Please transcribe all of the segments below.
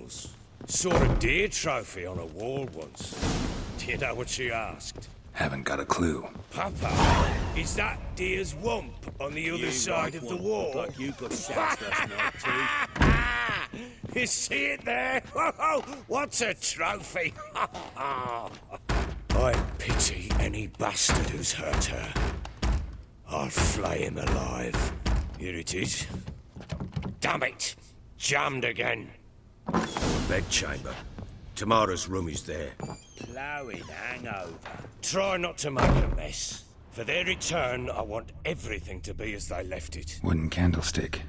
animals. Saw a deer trophy on a wall once. Do you know what she asked? Haven't got a clue. Papa, is that deer's wump on the other side of the wall? Like you got shots last night too. You see it there? What's a trophy? I pity any bastard who's hurt her. I'll flay him alive. Here it is. Damn it! Jammed again. Bedchamber. Tamara's room is there. Ploughing hangover. Try not to make a mess. For their return, I want everything to be as they left it. Wooden candlestick.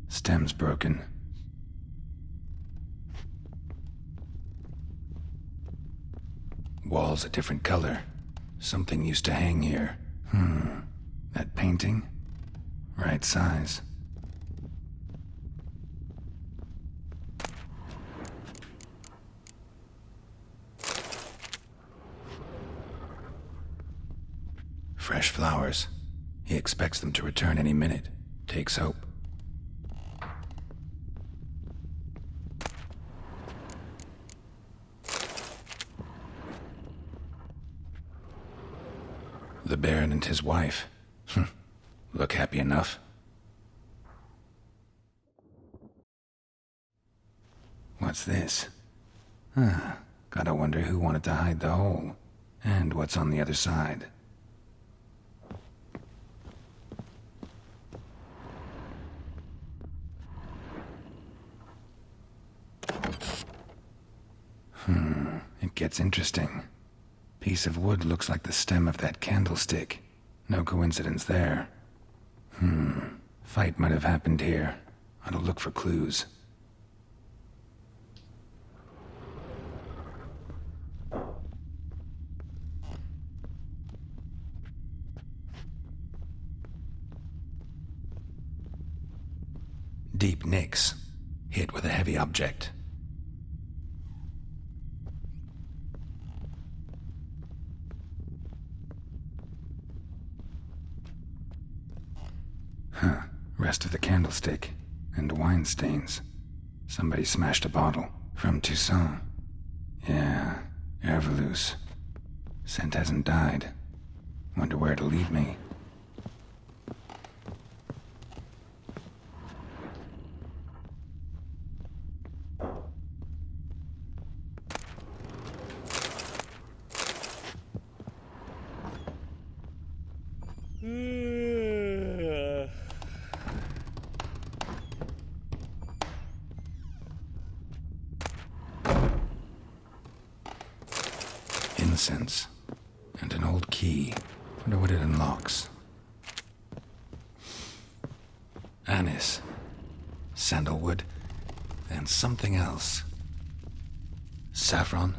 Stem's broken. Wall's a different color. Something used to hang here. That painting? Right size. Fresh flowers. He expects them to return any minute. Takes hope. The Baron and his wife. Look happy enough. What's this? Gotta wonder who wanted to hide the hole. And what's on the other side. It gets interesting. Piece of wood looks like the stem of that candlestick. No coincidence there. Fight might have happened here. I'll look for clues. Deep nicks. Hit with a heavy object. Rest of the candlestick. And wine stains. Somebody smashed a bottle. From Toussaint. Yeah, Herveloos. Scent hasn't died. Wonder where it'll lead me. Incense. And an old key. Wonder what it unlocks. Anise. Sandalwood. And something else. Saffron.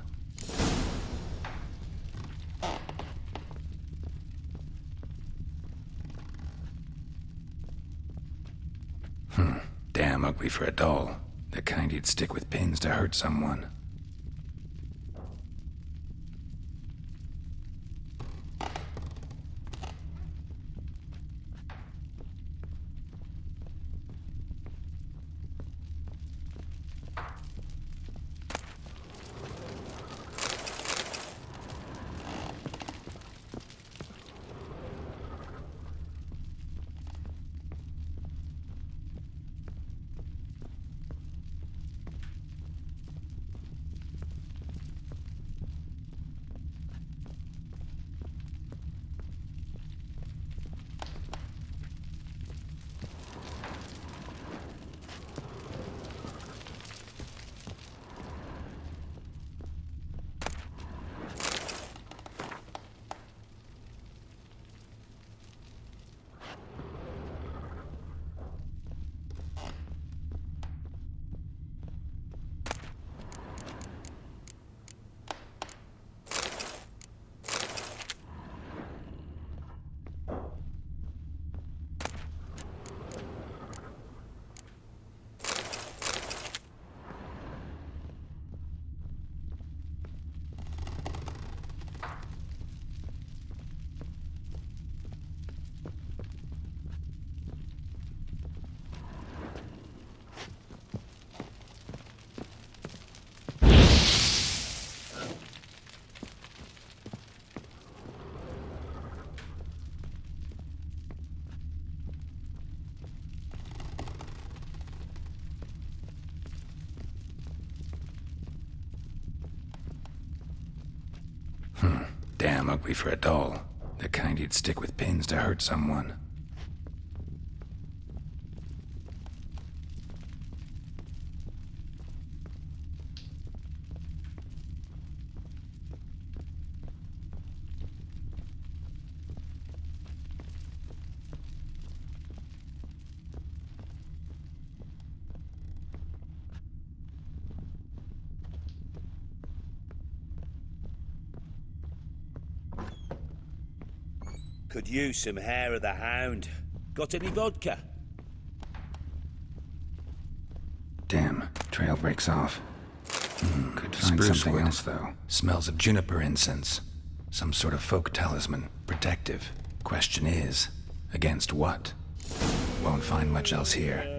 Damn ugly for a doll. The kind you'd stick with pins to hurt someone. Damn ugly for a doll. The kind you'd stick with pins to hurt someone. Could use some hair of the hound. Got any vodka? Damn, trail breaks off. Could find Spruce something wood. else, though. Smells of juniper incense. Some sort of folk talisman. Protective. Question is, against what? Won't find much else here.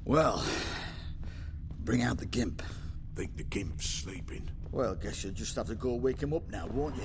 Well, bring out the gimp. Think the gimp's sleeping. Well, guess you'll just have to go wake him up now, won't you?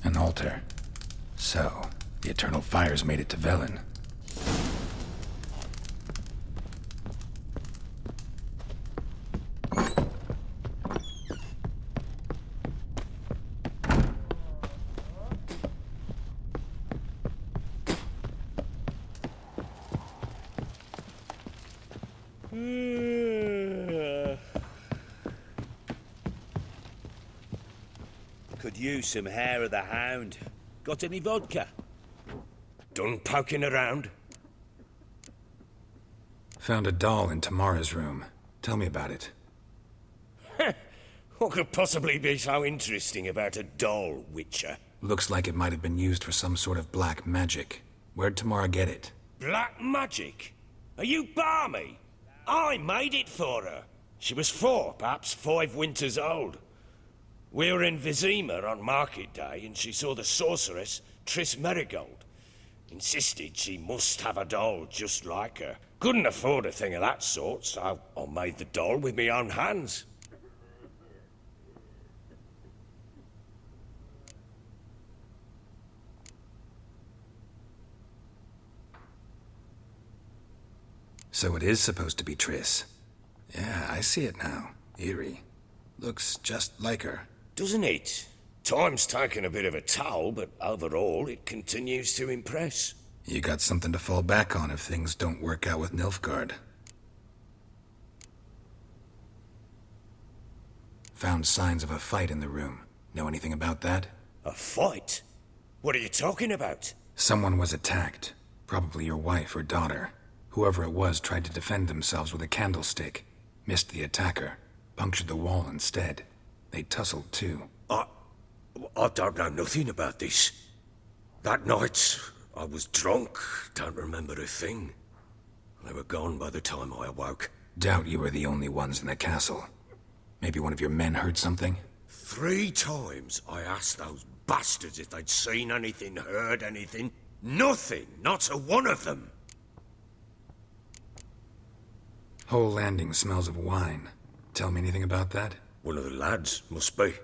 An altar. So, the Eternal Fires made it to Velen. Could use some hair of the hound. Got any vodka? Done poking around? Found a doll in Tamara's room. Tell me about it. What could possibly be so interesting about a doll, Witcher? Looks like it might have been used for some sort of black magic. Where'd Tamara get it? Black magic? Are you balmy? I made it for her. She was 4, perhaps 5 winters old. We were in Vizima on market day, and she saw the sorceress, Triss Merigold. Insisted she must have a doll just like her. Couldn't afford a thing of that sort, so I made the doll with my own hands. So it is supposed to be Triss. Yeah, I see it now. Eerie. Looks just like her. Doesn't it? Time's taken a bit of a toll, but overall it continues to impress. You got something to fall back on if things don't work out with Nilfgaard. Found signs of a fight in the room. Know anything about that? A fight? What are you talking about? Someone was attacked. Probably your wife or daughter. Whoever it was tried to defend themselves with a candlestick. Missed the attacker. Punctured the wall instead. They tussled too. I don't know nothing about this. That night, I was drunk, don't remember a thing. They were gone by the time I awoke. Doubt you were the only ones in the castle. Maybe one of your men heard something? 3 times I asked those bastards if they'd seen anything, heard anything. Nothing, not a one of them. Whole landing smells of wine. Tell me anything about that? One of the lads, must be.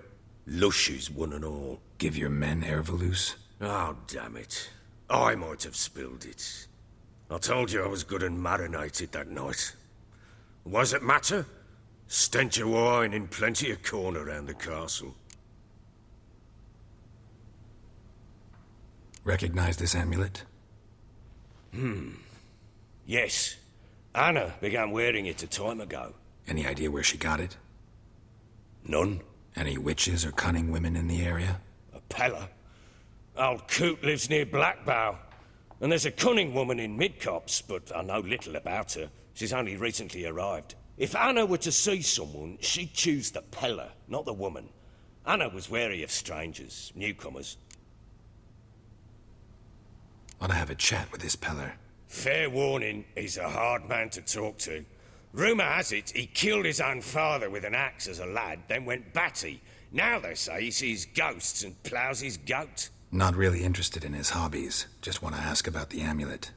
Lushes, one and all. Give your men Ervalus? Oh, damn it. I might have spilled it. I told you I was good and marinated that night. What does it matter? Stench of wine in plenty of corn around the castle. Recognize this amulet? Yes. Anna began wearing it a time ago. Any idea where she got it? None. Any witches or cunning women in the area? A Pella. Old Coot lives near Blackbow. And there's a cunning woman in Midcops, but I know little about her. She's only recently arrived. If Anna were to see someone, she'd choose the Pella, not the woman. Anna was wary of strangers, newcomers. Ought to have a chat with this Peller. Fair warning, he's a hard man to talk to. Rumour has it he killed his own father with an axe as a lad, then went batty. Now they say he sees ghosts and ploughs his goat. Not really interested in his hobbies. Just want to ask about the amulet.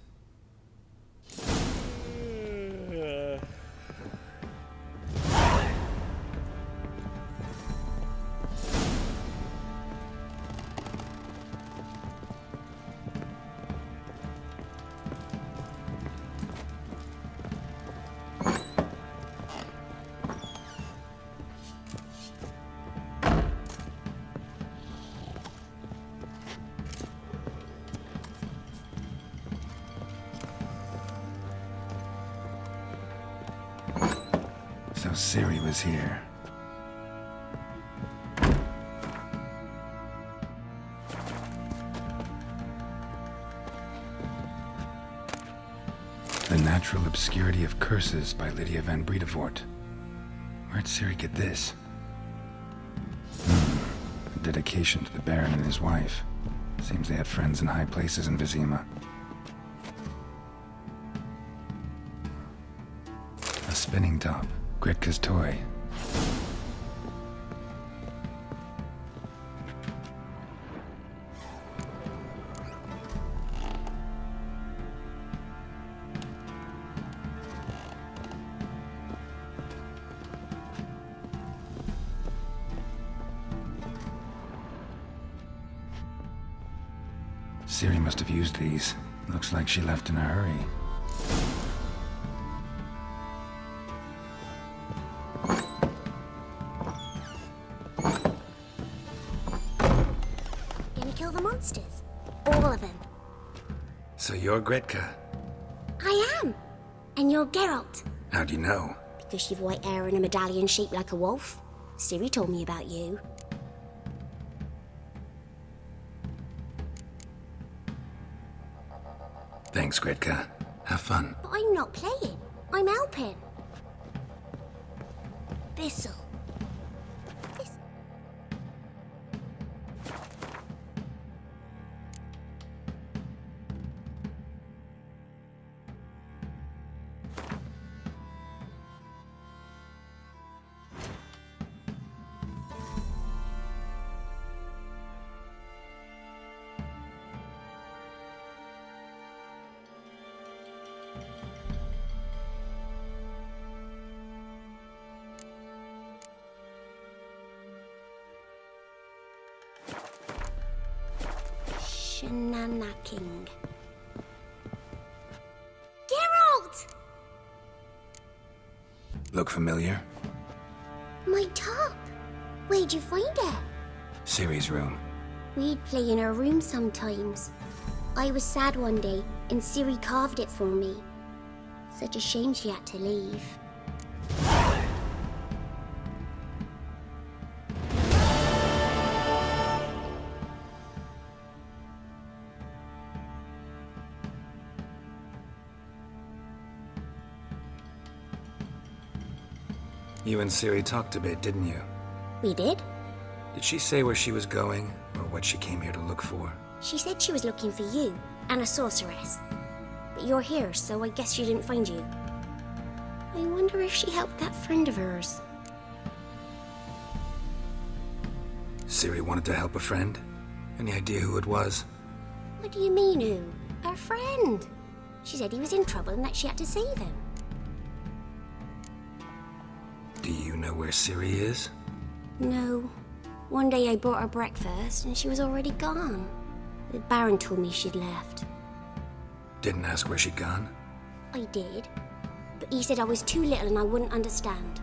So Ciri was here. The Natural Obscurity of Curses by Lydia van Bredevoort. Where'd Ciri get this? A dedication to the Baron and his wife. Seems they had friends in high places in Vizima. A spinning top. Gritka's toy. Ciri must have used these. Looks like she left in a hurry. Gonna kill the monsters? All of them. So you're Gretka? I am. And you're Geralt. How do you know? Because you've white hair and a medallion shaped like a wolf. Ciri told me about you. Thanks, Gretka. Have fun. But I'm not playing. I'm helping. Bissell. Shenanacking. Geralt! Look familiar? My top. Where'd you find it? Ciri's room. We'd play in her room sometimes. I was sad one day, and Ciri carved it for me. Such a shame she had to leave. You and Siri talked a bit, didn't you? We did? Did she say where she was going, or what she came here to look for? She said she was looking for you and a sorceress. But you're here, so I guess she didn't find you. I wonder if she helped that friend of hers. Siri wanted to help a friend? Any idea who it was? What do you mean, who? Her friend. She said he was in trouble and that she had to save him. Do you know where Siri is? No. One day I brought her breakfast and she was already gone. The Baron told me she'd left. Didn't ask where she'd gone? I did. But he said I was too little and I wouldn't understand.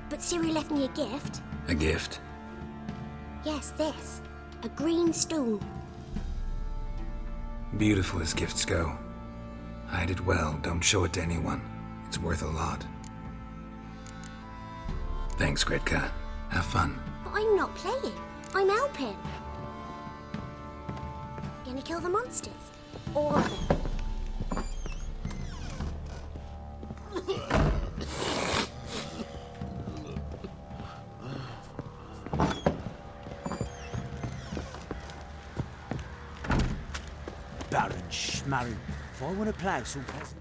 But Siri left me a gift. A gift? Yes, this. A green stone. Beautiful as gifts go. Hide it well, don't show it to anyone. It's worth a lot. Thanks, Gretka. Have fun. But I'm not playing. I'm helping. Gonna kill the monsters. All of them. Baron Schmarren. If I want to play some peasant.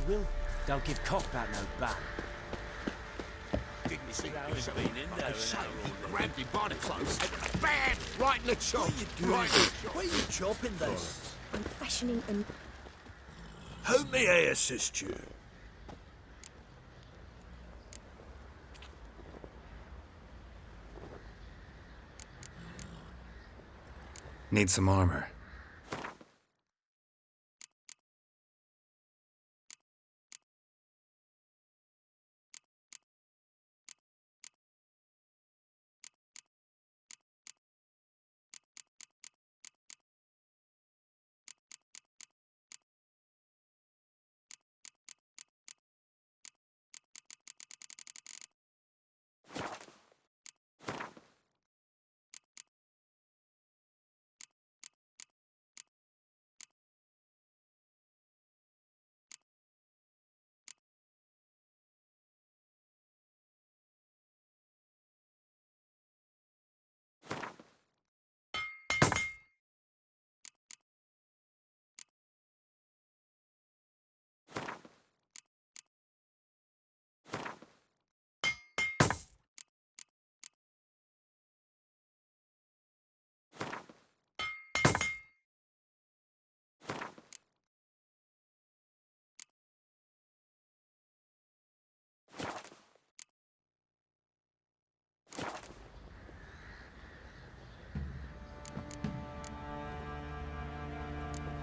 Will, don't give cock about no bat. Didn't you see yourself? I say, he grabbed him by the clothes and bam! Right in the chop. Right in the chop. Where are you chopping this? I'm fashioning an... How may I assist you? Need some armor.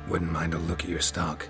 Wouldn't mind a look at your stock.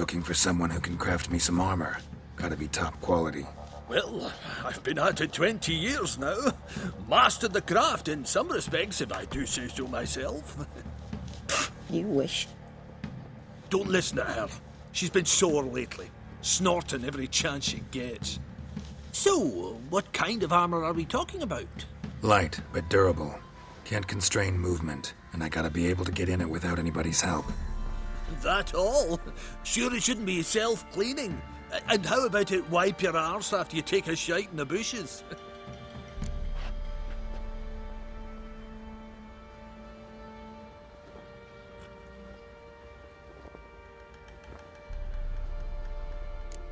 looking for someone who can craft me some armor. Gotta be top quality. Well, I've been at it 20 years now. Mastered the craft in some respects, if I do say so myself. You wish. Don't listen to her. She's been sore lately, snorting every chance she gets. So, what kind of armor are we talking about? Light, but durable. Can't constrain movement, and I gotta be able to get in it without anybody's help. That all? Sure it shouldn't be self-cleaning. And how about it wipe your arse after you take a shite in the bushes?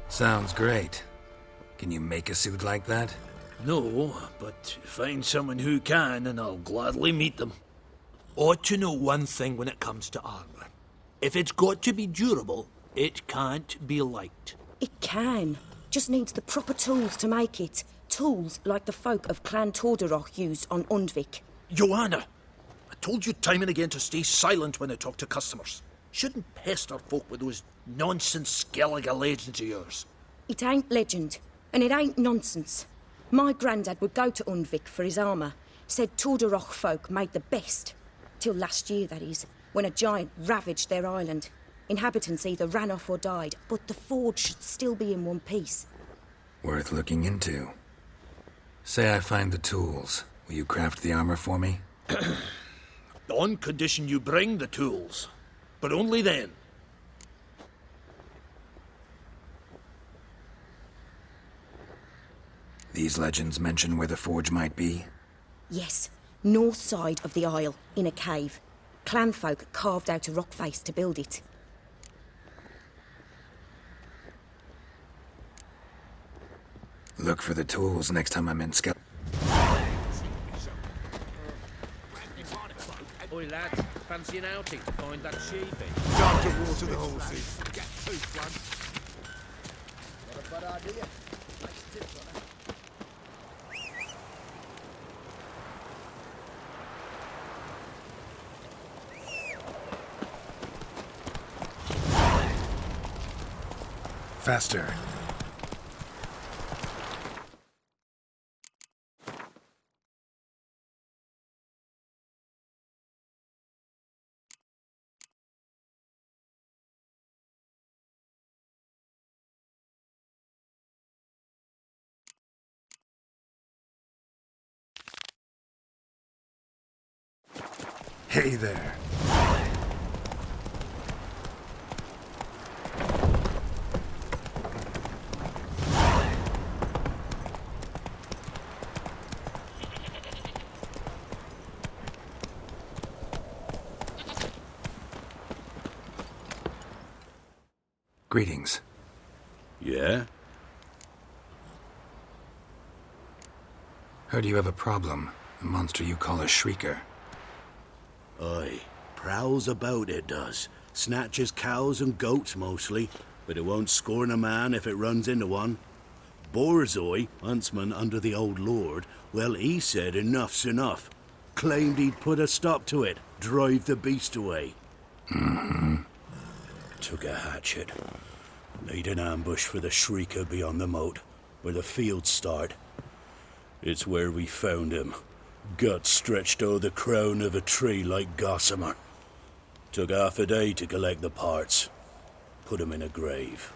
Sounds great. Can you make a suit like that? No, but find someone who can and I'll gladly meet them. Ought to know one thing when it comes to armor. If it's got to be durable, it can't be light. It can. Just needs the proper tools to make it. Tools like the folk of Clan Torderoch used on Undvik. Joanna, I told you time and again to stay silent when I talk to customers. Shouldn't pester folk with those nonsense Skellige legends of yours. It ain't legend, and it ain't nonsense. My granddad would go to Undvik for his armour. Said Torderoch folk made the best. Till last year, that is, when a giant ravaged their island. Inhabitants either ran off or died, but the forge should still be in one piece. Worth looking into. Say I find the tools. Will you craft the armor for me? On condition you bring the tools. But only then. These legends mention where the forge might be? Yes, north side of the isle, in a cave. Clanfolk carved out a rock face to build it. Look for the tools next time I'm in Skel. Oi, lads, fancy an outing to find that sheepy? Time to water the horses. Get two floods. Not a bad idea. Nice tips on it. Faster. Hey there. Greetings. Yeah? Heard you have a problem. A monster you call a shrieker. Aye. Prowls about, it does. Snatches cows and goats mostly, but it won't scorn a man if it runs into one. Borzoi, huntsman under the old lord, well, he said enough's enough. Claimed he'd put a stop to it, drive the beast away. Mm-hmm. Took a hatchet. Laid an ambush for the shrieker beyond the moat, where the fields start. It's where we found him. Guts stretched o'er the crown of a tree like gossamer. Took half a day to collect the parts. Put him in a grave.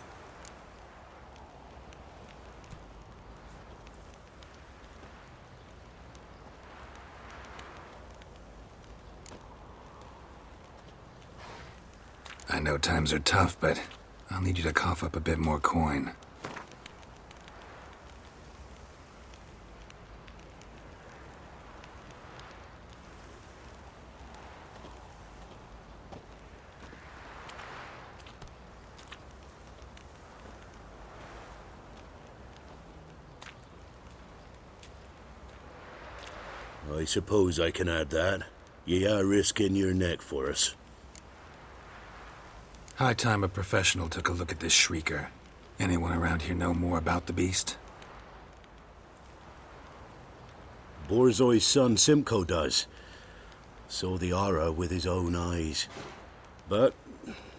I know times are tough, but I'll need you to cough up a bit more coin. I suppose I can add that. Ye are risking your neck for us. High time a professional took a look at this shrieker. Anyone around here know more about the beast? Borzoi's son Simcoe does. Saw the aura with his own eyes. But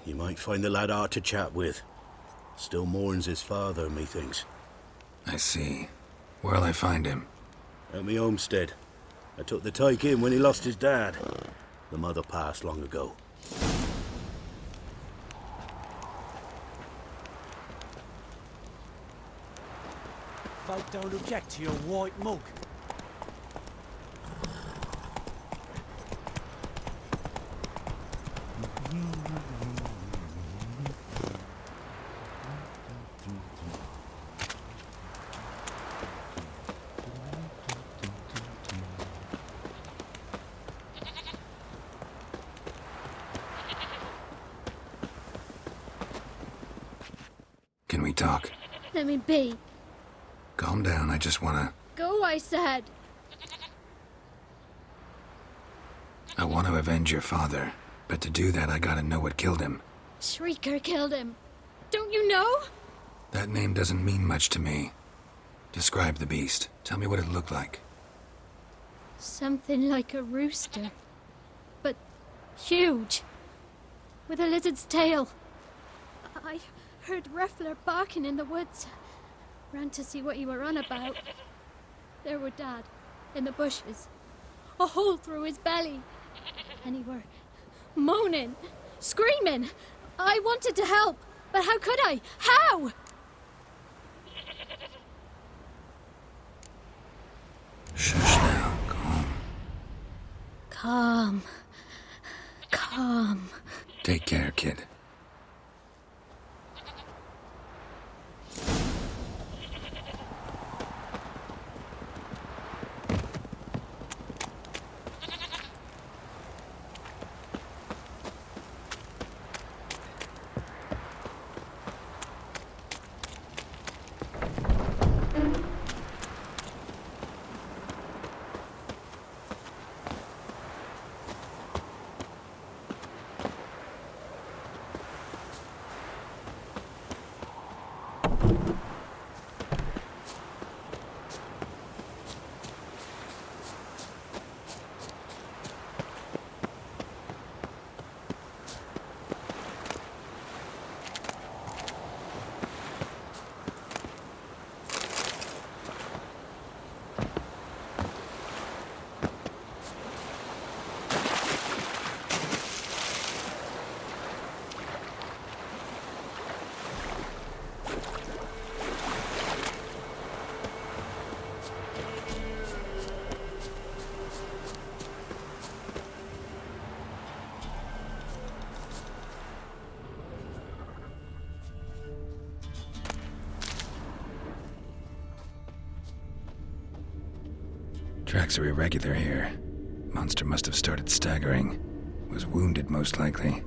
you might find the lad hard to chat with. Still mourns his father, methinks. I see. Where'll I find him? At me homestead. I took the tyke in when he lost his dad. The mother passed long ago. Folk don't object to your white mug. Can we talk? Let me be. Calm down, I just wanna... Go, I said. I want to avenge your father. But to do that, I gotta know what killed him. Shrieker killed him. Don't you know? That name doesn't mean much to me. Describe the beast. Tell me what it looked like. Something like a rooster. But huge. With a lizard's tail. I heard Reffler barking in the woods. Ran to see what you were on about. There were Dad, in the bushes. A hole through his belly. And he were moaning, screaming. I wanted to help, but how could I? How? Shush now, calm. Calm. Calm. Take care, kid. Tracks are irregular here. Monster must have started staggering. Was wounded, most likely.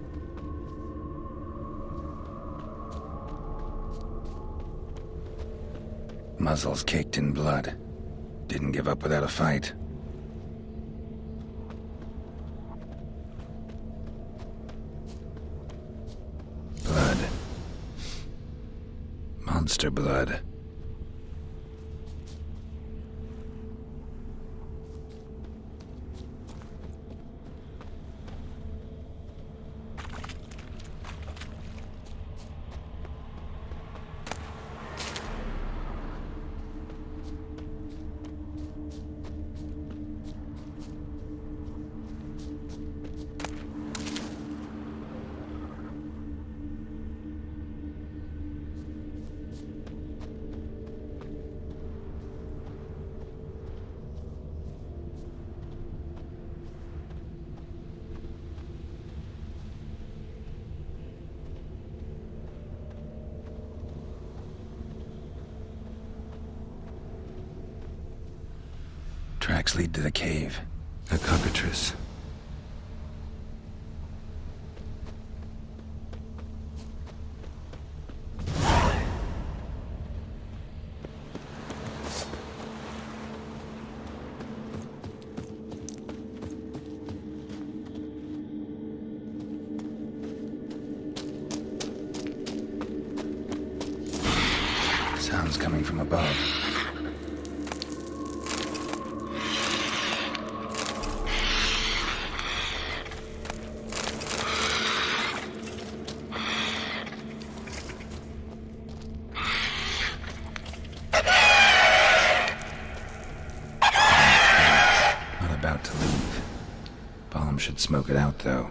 Muzzle's caked in blood. Didn't give up without a fight. Blood. Monster blood. Tracks lead to the cave. A cockatrice. Sounds coming from above. to leave. Baum should smoke it out, though.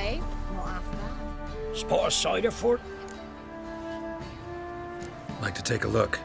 eh? Not half bad. Spot a cider fort? Like to take a look.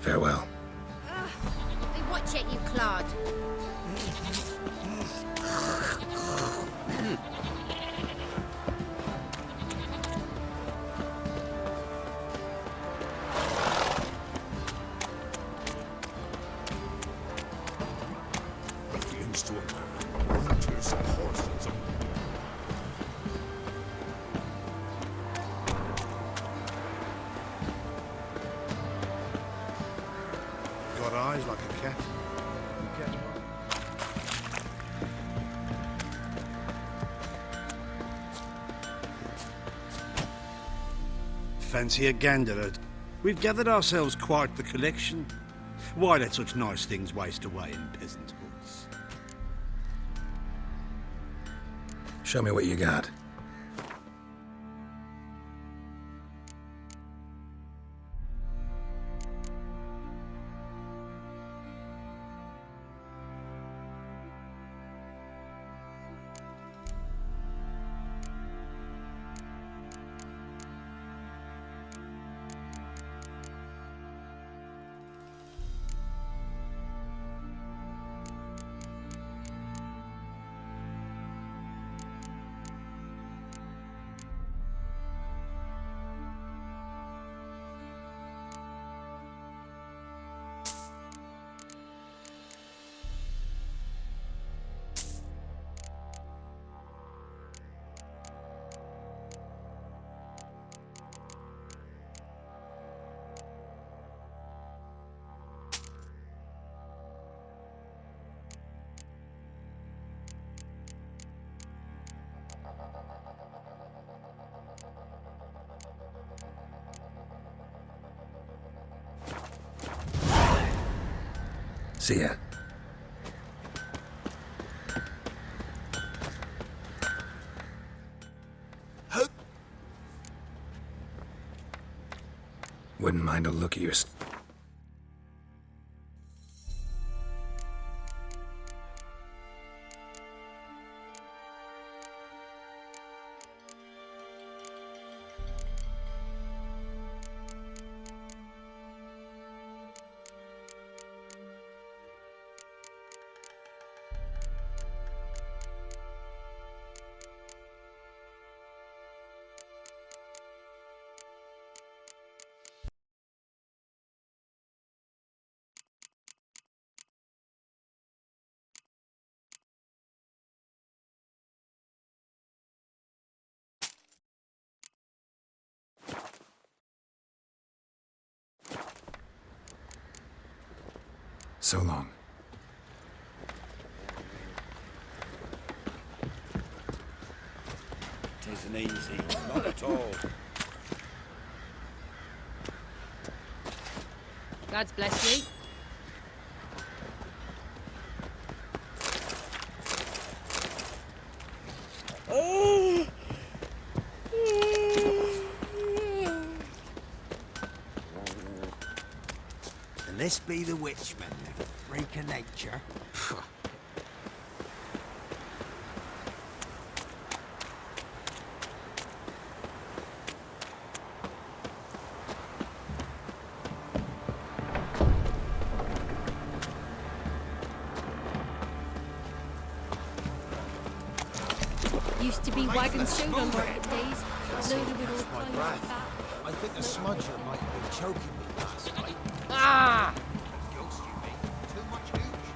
Farewell. Hey, watch it, you clod. Ruffians to a man. Hunters and horses. Got eyes like a cat. You catch one? Fancy a gander? We've gathered ourselves quite the collection. Why let such nice things waste away in peasant hoods? Show me what you got. See ya. wouldn't mind a look at your... So long. It isn't easy, not at all. God bless you. Oh! And this be the witchman, the freak of nature. Used to be wagons showed on market days, loaded with all kinds of fat. I think the smudger might be choking me last night. Ah! Ghost, you mean? Too much hooch?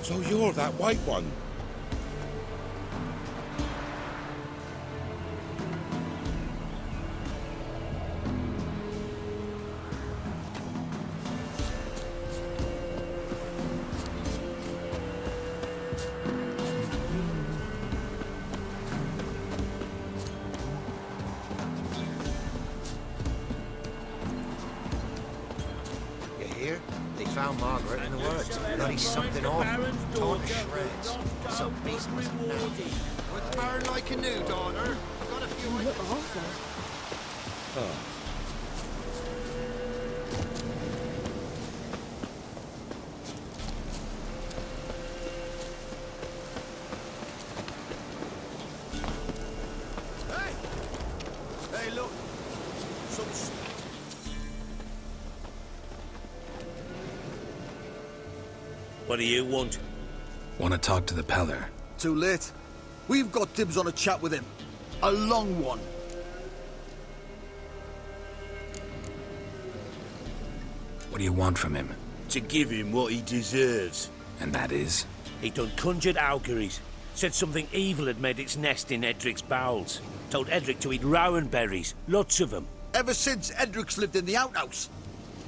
So you're that white one? You hear? They found Margaret in the woods. Bloody something awful. Torn to shreds. Some beast must have nabbed it. What's burn like a new daughter? Got a few... Look awful. Hey, look! Some... What do you want? Want to talk to the Peller? Too late. We've got dibs on a chat with him. A long one. What do you want from him? To give him what he deserves. And that is? He done conjured auguries. Said something evil had made its nest in Edric's bowels. Told Edric to eat rowan berries. Lots of them. Ever since Edric's lived in the outhouse.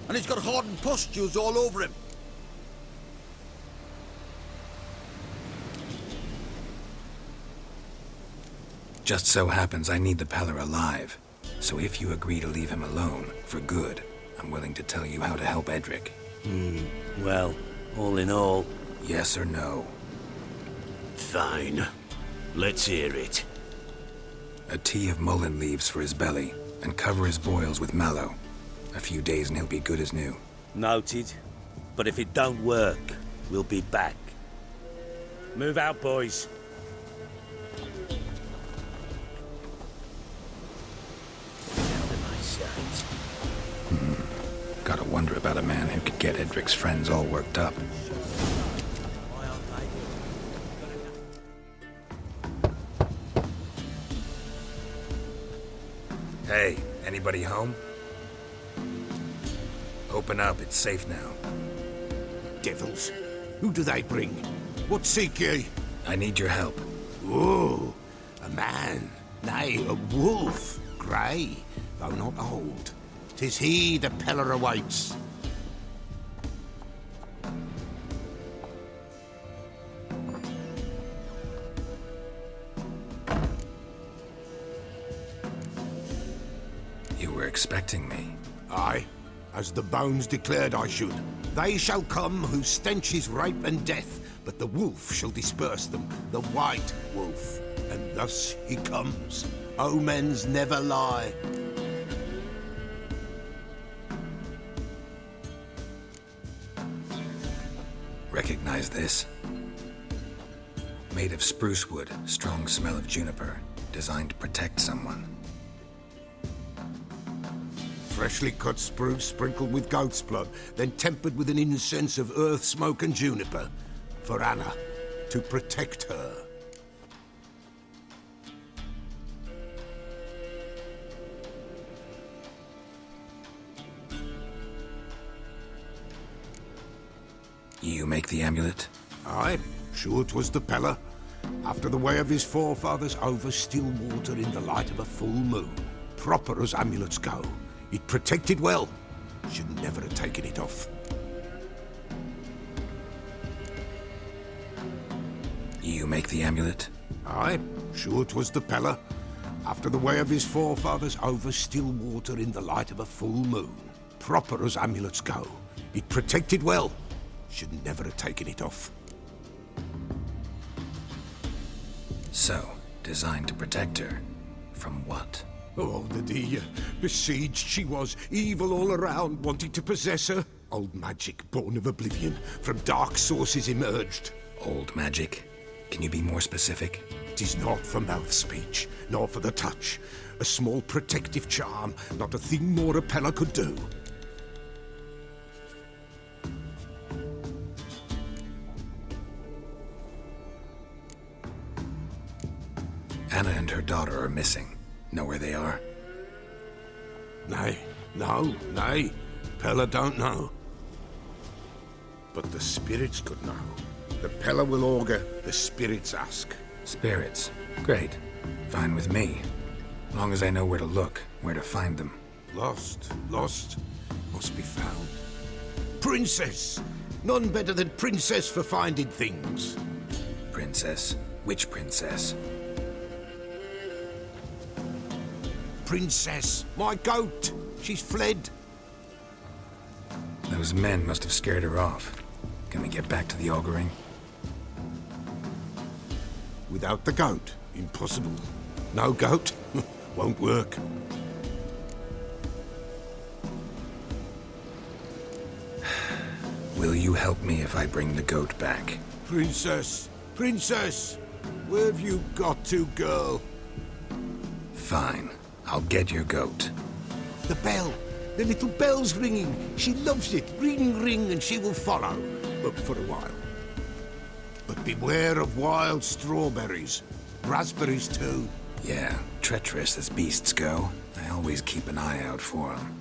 And he's got hardened pustules all over him. Just so happens I need the Peller alive. So if you agree to leave him alone, for good, I'm willing to tell you how to help Edric. Well, all in all... Yes or no? Fine. Let's hear it. A tea of mullein leaves for his belly, and cover his boils with mallow. A few days and he'll be good as new. Noted. But if it don't work, we'll be back. Move out, boys. Out of my sight. Gotta wonder about a man who could get Edric's friends all worked up. Hey, anybody home? Open up, it's safe now. Devils. Who do they bring? What seek ye? I need your help. Oh, a man. Nay, a wolf. Grey, though not old. 'Tis he the Peller awaits. You were expecting me. Aye, as the bones declared I should. They shall come whose stench is rape and death, but the wolf shall disperse them, the white wolf. And thus he comes. Omens never lie. Recognize this? Made of spruce wood, strong smell of juniper, designed to protect someone. Freshly cut spruce sprinkled with goat's blood, then tempered with an incense of earth, smoke and juniper. For Anna, to protect her. You make the amulet? Aye, sure 'twas the Peller. After the way of his forefathers, over still water in the light of a full moon. Proper as amulets go. It protected well. Should never have taken it off. You make the amulet? Aye, sure 'twas the Peller. After the way of his forefathers, over still water in the light of a full moon. Proper as amulets go. It protected well. Should never have taken it off. So, designed to protect her. From what? Oh, the dear. Besieged she was, evil all around, wanting to possess her. Old magic, born of oblivion, from dark sources emerged. Old magic? Can you be more specific? 'Tis not for mouth speech, nor for the touch. A small protective charm, not a thing more a Peller could do. Anna and her daughter are missing. Know where they are? Nay, nay. Peller don't know. But the spirits could know. The Peller will augur, the spirits ask. Spirits. Great. Fine with me. Long as I know where to look, where to find them. Lost, must be found. Princess! None better than Princess for finding things. Princess? Which princess? Princess, my goat! She's fled. Those men must have scared her off. Can we get back to the auguring? Without the goat, impossible. No goat, won't work. Will you help me if I bring the goat back? Princess, where have you got to, girl? Fine. I'll get your goat. The bell. The little bell's ringing. She loves it. Ring, ring, and she will follow. But for a while. But beware of wild strawberries. Raspberries, too. Yeah, treacherous as beasts go. I always keep an eye out for them.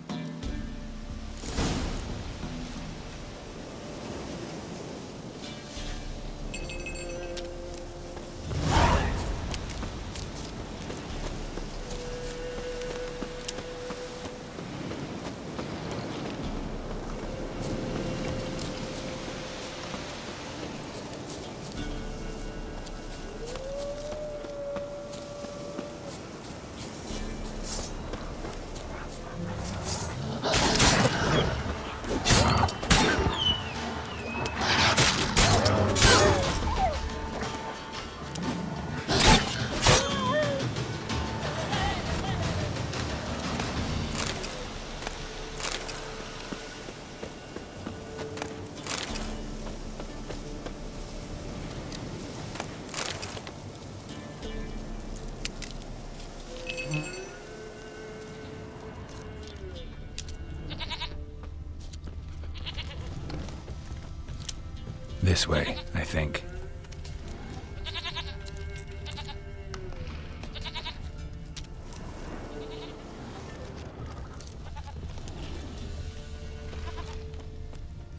This way, I think.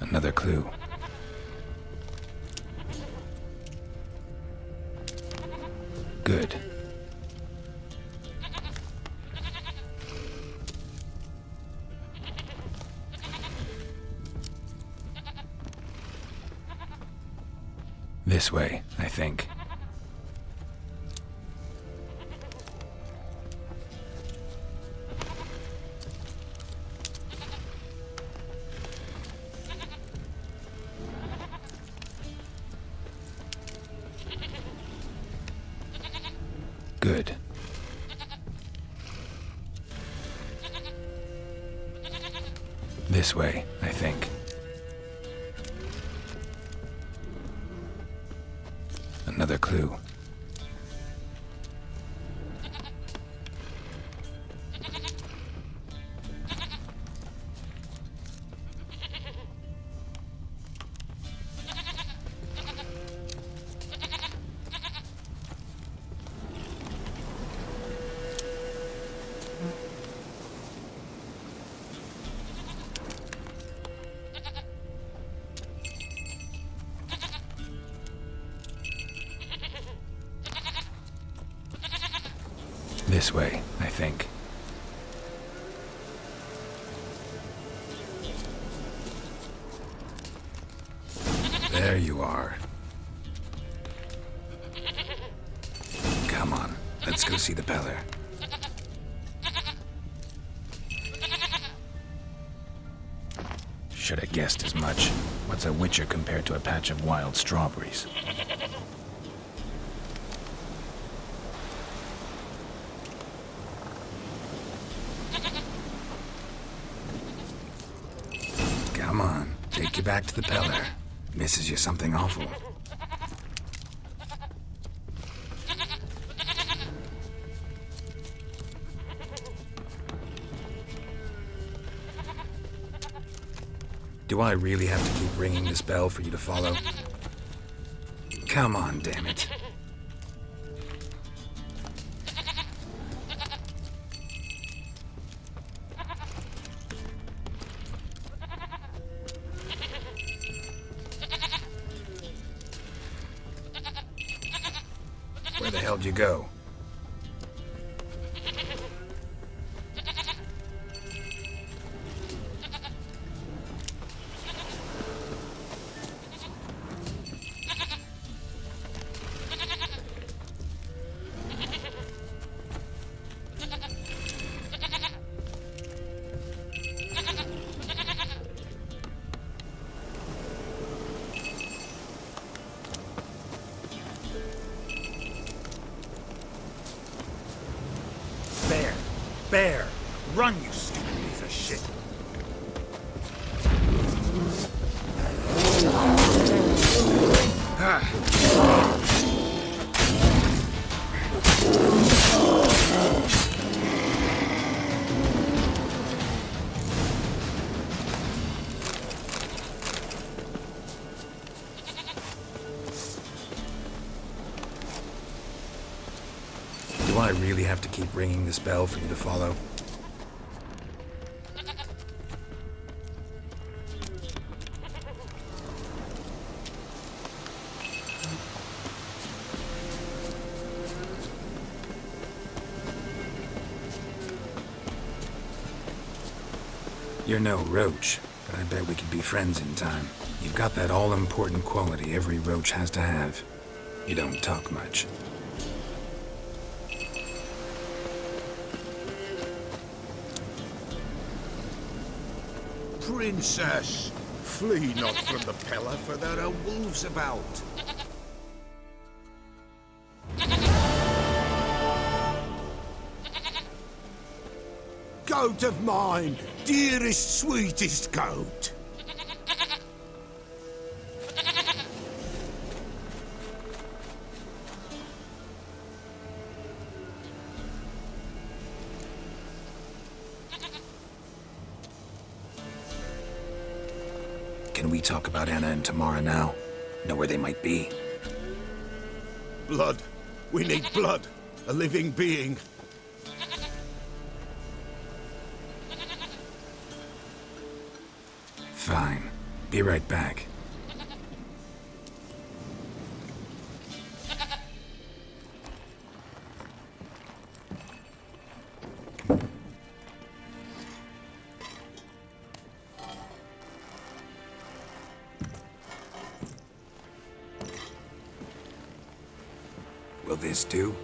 Another clue. Good. This way, I think. Good. This way, I think. Another clue. This way, I think. There you are. Come on, let's go see the Peller. Should have guessed as much. What's a witcher compared to a patch of wild strawberries? Come on, take you back to the Peller. Misses you something awful. Do I really have to keep ringing this bell for you to follow? Come on, damn it. Where the hell did you go? Bear! Run, you stupid piece of shit! Do I really have to keep ringing this bell for you to follow? You're no roach, but I bet we could be friends in time. You've got that all-important quality every roach has to have. You don't talk much. Princess, flee not from the Peller, for there are wolves about. Goat of mine, dearest, sweetest goat. Can we talk about Anna and Tamara now? Know where they might be? Blood. We need blood. A living being. Fine. Be right back. Will this do?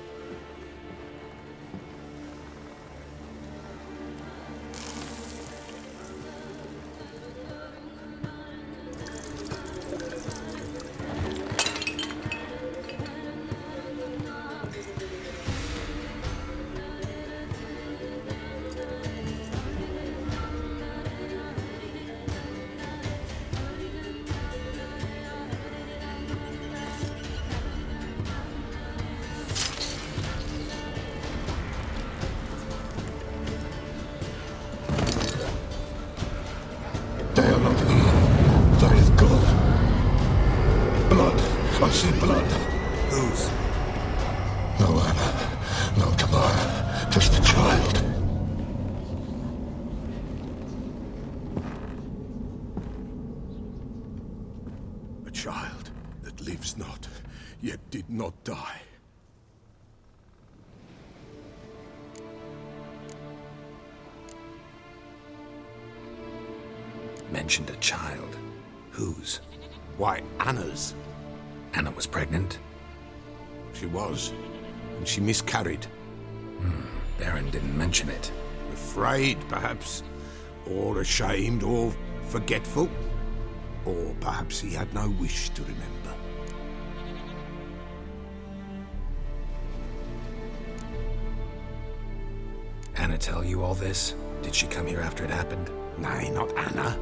They are not here. There is God. Blood. I see blood. Whose? No Anna. No Tamara. Just the child. A child that lives not, yet did not die. Mentioned a child. Whose? Why, Anna's. Anna was pregnant? She was. And she miscarried. Baron didn't mention it. Afraid, perhaps. Or ashamed, or forgetful. Or perhaps he had no wish to remember. Anna tell you all this? Did she come here after it happened? Nay, not Anna.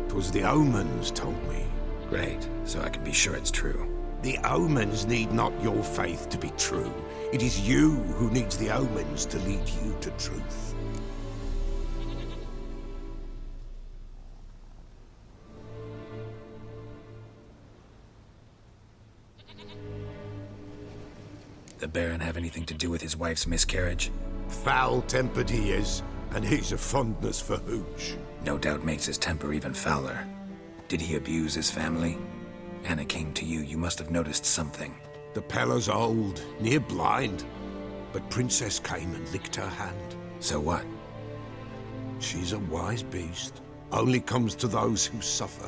'Twas the omens told me. Great, so I can be sure it's true. The omens need not your faith to be true. It is you who needs the omens to lead you to truth. The Baron have anything to do with his wife's miscarriage? Foul-tempered he is, and he's a fondness for hooch. No doubt makes his temper even fouler. Did he abuse his family? Anna came to you, you must have noticed something. The Pella's old, near blind, but Princess came and licked her hand. So what? She's a wise beast. Only comes to those who suffer.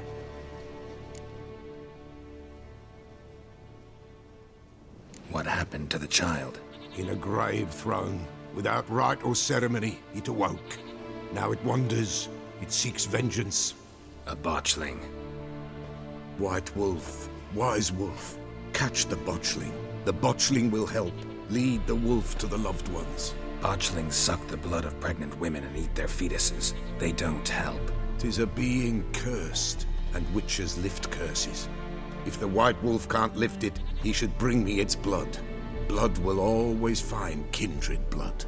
What happened to the child? In a grave thrown, without rite or ceremony, it awoke. Now it wanders, it seeks vengeance. A botchling. White wolf, wise wolf, catch the botchling. The botchling will help, lead the wolf to the loved ones. Botchlings suck the blood of pregnant women and eat their fetuses. They don't help. 'Tis a being cursed, and witches lift curses. If the white wolf can't lift it, he should bring me its blood. Blood will always find kindred blood.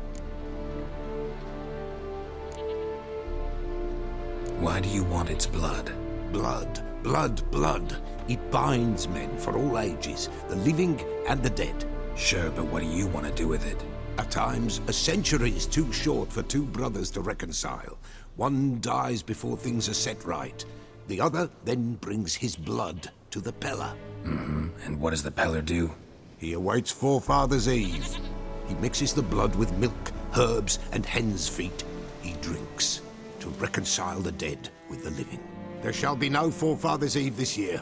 Why do you want its blood? Blood, blood, blood. It binds men for all ages, the living and the dead. Sure, but what do you want to do with it? At times, a century is too short for two brothers to reconcile. One dies before things are set right. The other then brings his blood to the Pella. And what does the Peller do? He awaits Forefather's Eve. He mixes the blood with milk, herbs, and hen's feet. He drinks to reconcile the dead with the living. There shall be no Forefather's Eve this year,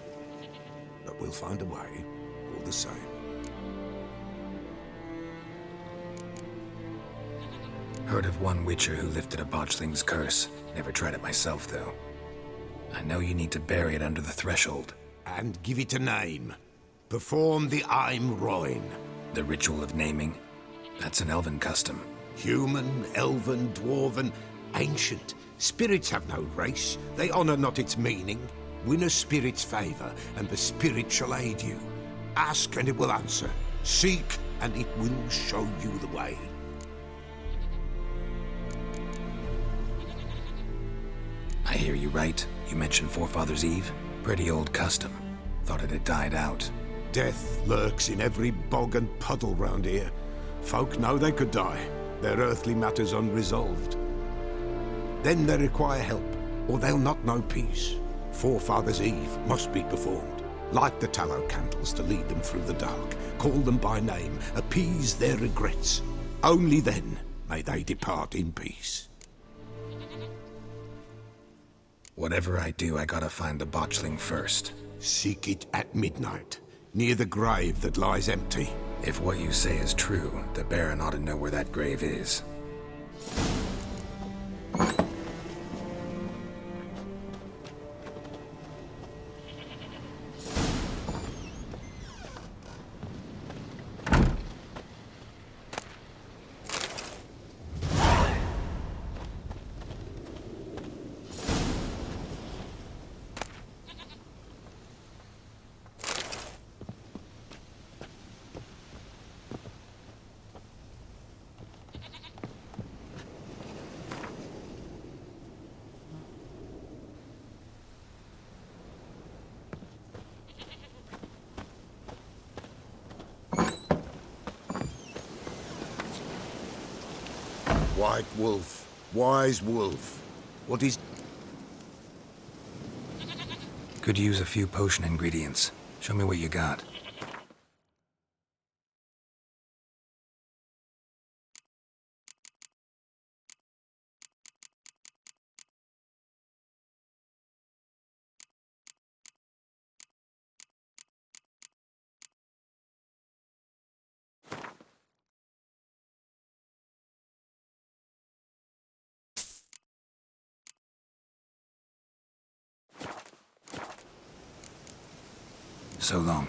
but we'll find a way, all the same. Heard of one witcher who lifted a botchling's curse. Never tried it myself, though. I know you need to bury it under the threshold. And give it a name. Perform the Aim Roin. The ritual of naming? That's an elven custom. Human, elven, dwarven, ancient. Spirits have no race. They honor not its meaning. Win a spirit's favor, and the spirit shall aid you. Ask, and it will answer. Seek, and it will show you the way. I hear you right. You mentioned Forefather's Eve? Pretty old custom. Thought it had died out. Death lurks in every bog and puddle round here. Folk know they could die, their earthly matters unresolved. Then they require help, or they'll not know peace. Forefathers' Eve must be performed. Light the tallow candles to lead them through the dark. Call them by name. Appease their regrets. Only then may they depart in peace. Whatever I do, I gotta find the botchling first. Seek it at midnight, near the grave that lies empty. If what you say is true, the Baron ought to know where that grave is. White wolf, wise wolf. What is... Could use a few potion ingredients. Show me what you got. So long.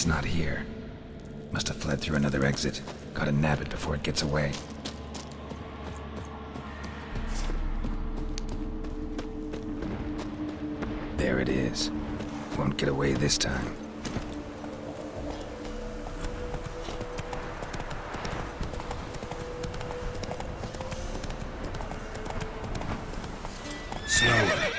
It's not here. Must have fled through another exit. Gotta nab it before it gets away. There it is. Won't get away this time. Slower.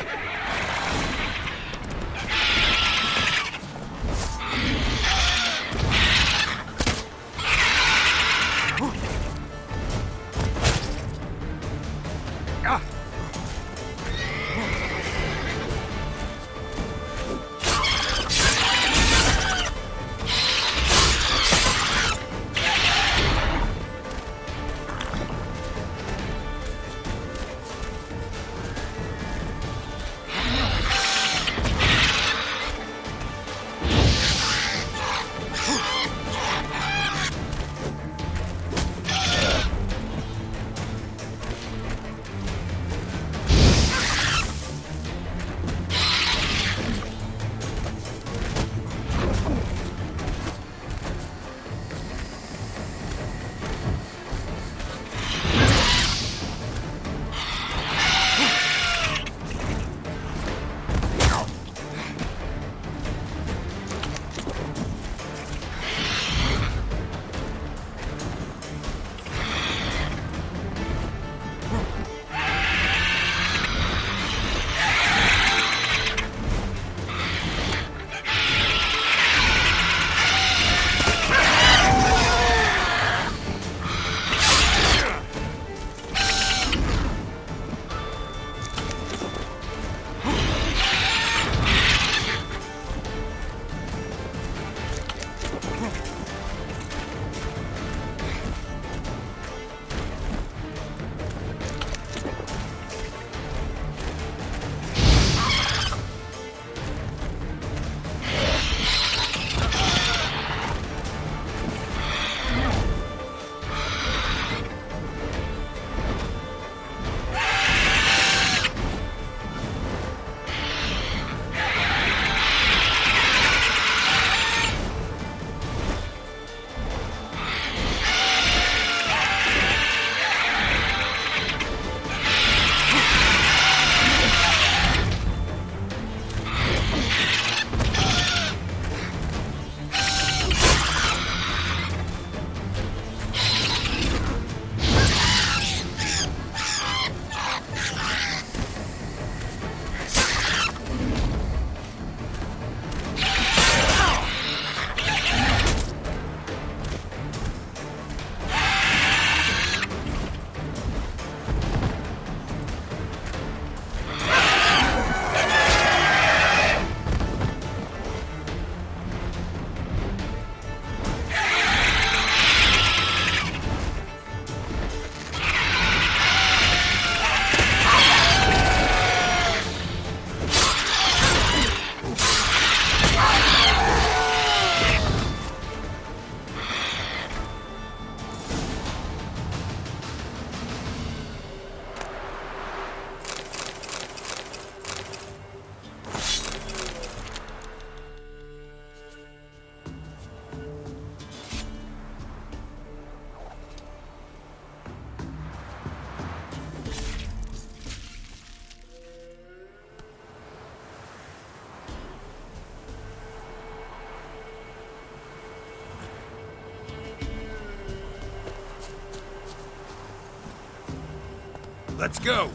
Let's go!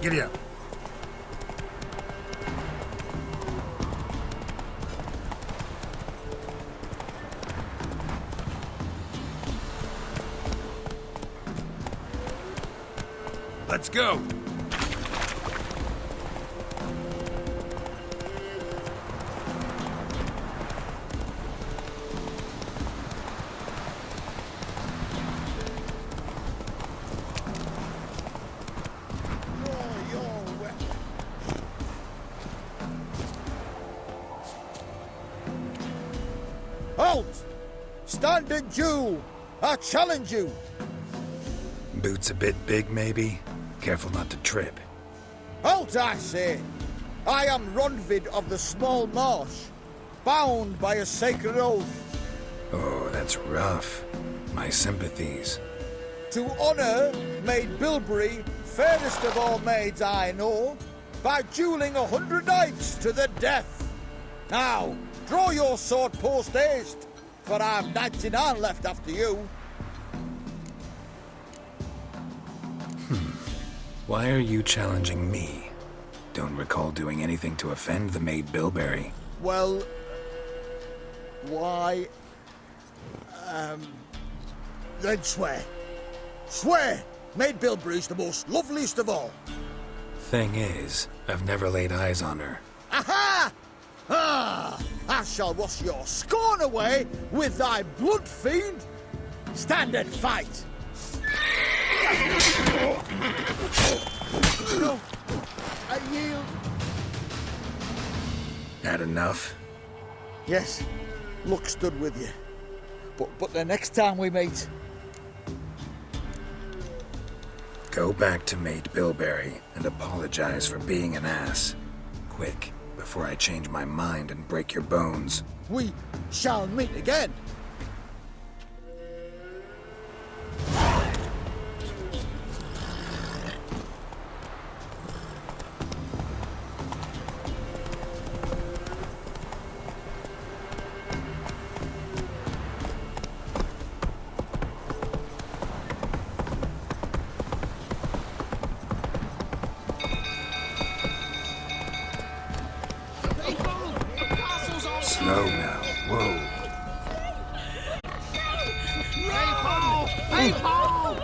Giddy up. Let's go! Halt! Stand in duel! I challenge you! Boots a bit big, maybe? Careful not to trip. Halt, I say! I am Ronvid of the Small Marsh, bound by a sacred oath. Oh, that's rough. My sympathies. To honor Maid Bilberry, fairest of all maids I know, by dueling 100 knights to the death. Now, draw your sword post haste, for I've 99 left after you. Why are you challenging me? Don't recall doing anything to offend the Maid Bilberry. Well, why... then swear. Swear! Maid Bilberry's the most loveliest of all. Thing is, I've never laid eyes on her. Aha! Ah! I shall wash your scorn away with thy blood, fiend! Stand and fight! No, I yield. Had enough? Yes, luck stood with you. But the next time we meet... Go back to Maid Bilberry and apologize for being an ass. Quick, before I change my mind and break your bones. we shall meet again. Slow now. Whoa. Hey, Paul!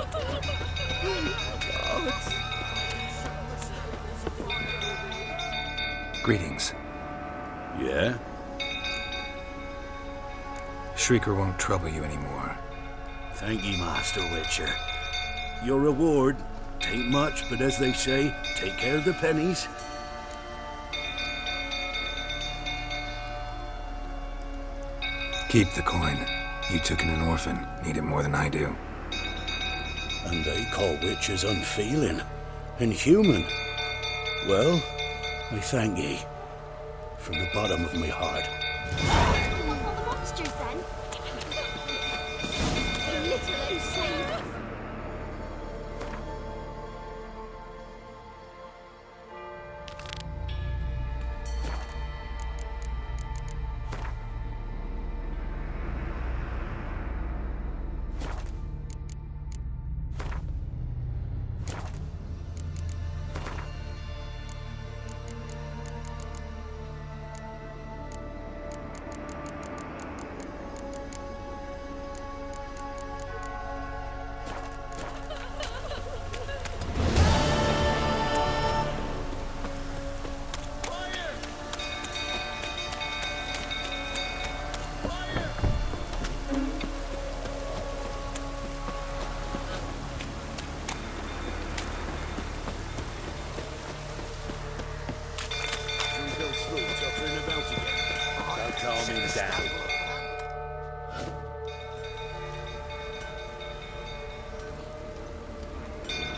Greetings. Yeah? Shrieker won't trouble you anymore. Thank ye, Master Witcher. Your reward, tain't much, but as they say, take care of the pennies. Keep the coin. You took in an orphan. Need it more than I do. And they call witches unfeeling, inhuman. Well, I thank ye, from the bottom of my heart. Want all the monsters then? Little insane.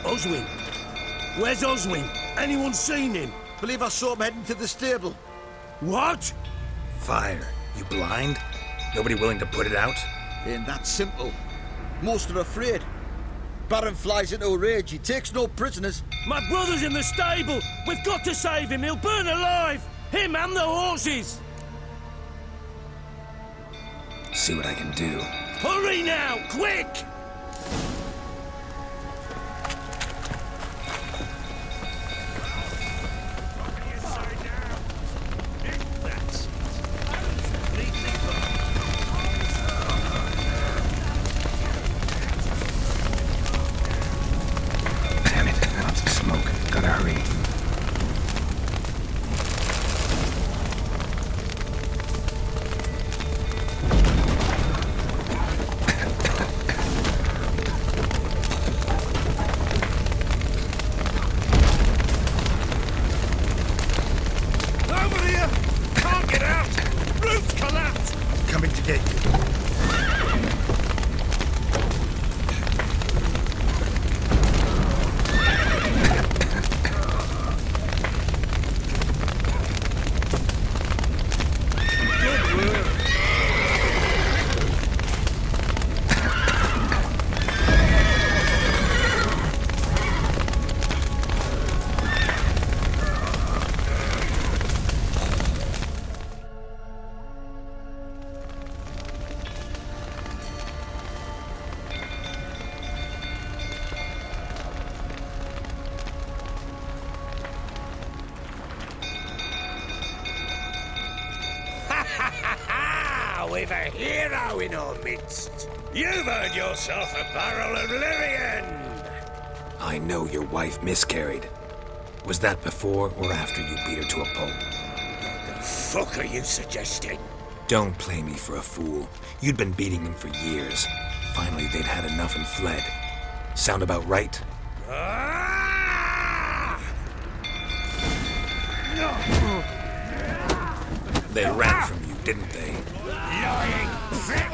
Oswin! Where's Oswin? Anyone seen him? Believe I saw him heading to the stable. What? Fire. You blind? Nobody willing to put it out? Ain't that simple. Most are afraid. Baron flies into a rage. He takes no prisoners. My brother's in the stable! We've got to save him! He'll burn alive! Him and the horses! See what I can do. Hurry now! Quick! Damn it, lots of smoke. Gotta hurry. We've a hero in our midst. You've earned yourself a barrel of Lyrian. I know your wife miscarried. Was that before or after you beat her to a pulp? What the fuck are you suggesting? Don't play me for a fool. You'd been beating them for years. Finally, they'd had enough and fled. Sound about right? They ran from you, didn't they? Lying prick!